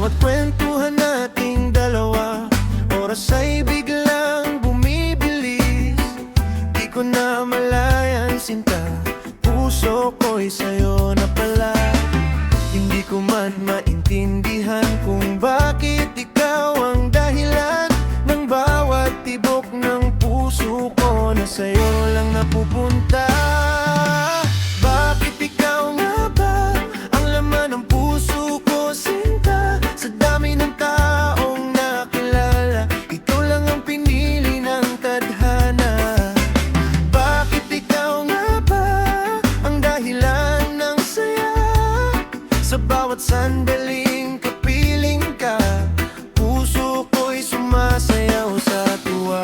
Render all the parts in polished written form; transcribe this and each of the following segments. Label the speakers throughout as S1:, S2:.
S1: bawat kwentuhan nating dalawa, oras ay biglang bumibilis. Di ko na malayan sinta, puso ko'y sa'yo na pala. Hindi ko man maintindihan kung bakit ikaw ang dahilan ng bawat tibok ng puso ko na sa'yo lang napupunta. Bakit ikaw nga ba ang laman ng puso ko, sinta? Sa dami ng taong nakilala, ikaw lang ang pinili ng tadhana. Bakit ikaw nga ba ang dahilan ng saya? Sa bawat sandaling kapiling ka, puso ko'y sumasayaw sa tuwa.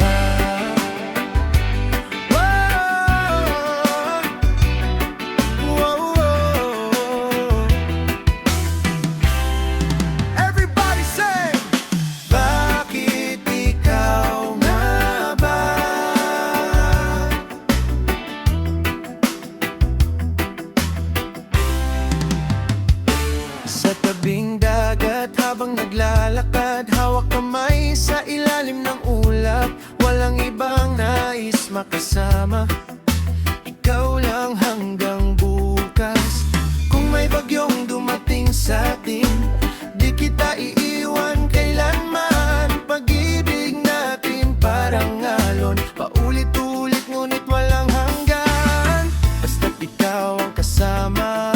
S1: Everybody say, bakit ikaw nga ba? Sa tabing dagat habang naglalakad, hawak kamay sa ilalim ng ulap. Walang ibang nais makasama, ikaw lang hanggang bukas. Kung may bagyong dumating sa atin, di kita iiwan kailanman. Pag-ibig natin parang alon, paulit-ulit ngunit walang hanggan. Basta't ikaw ang kasama,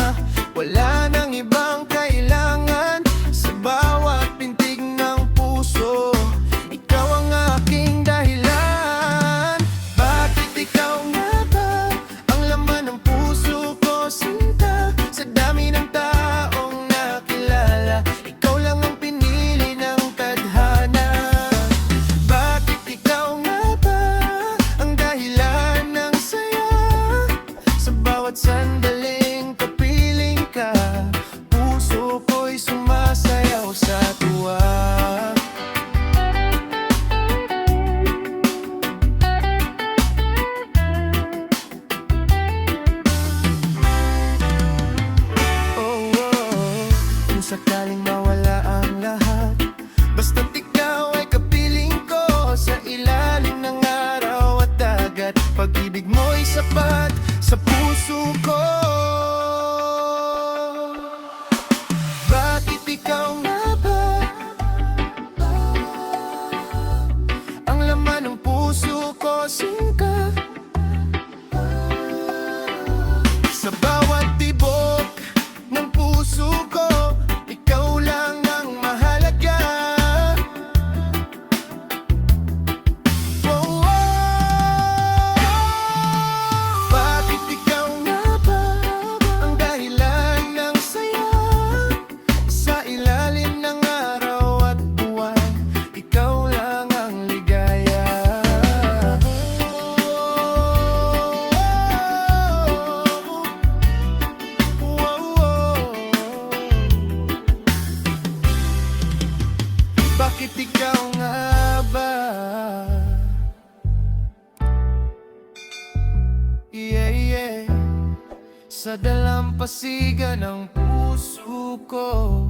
S1: wala nang ibang kailangan. Sa bawat pintig ng puso, ikaw ang aking dahilan. Bakit ikaw nga ba ang laman ng puso ko, sinta? Sa dami ng taong nakilala, ikaw lang ang pinili ng tadhana. Bakit ikaw nga ba ang dahilan ng saya? Sa bawat sandaling kapiling ka, puso ko'y sumasayaw sa tuwa. Kung sakaling mawala ang lahat, basta't ikaw ay kapiling ko. Sa ilalim ng araw at dagat, pag-ibig mo'y sapat sa puso ko. Bakit ikaw nga ba ang laman ng puso ko, singka? Sa bawat tibok ng puso ko, ikaw lang ang mahalaga. Bakit ikaw nga ba ang dahilan ng saya? Sa ilalim ng araw at buwan, ikaw lang ang ligaya. Bakit ikaw nga ba? Yeah, yeah. Sa dalampasigan ng puso ko,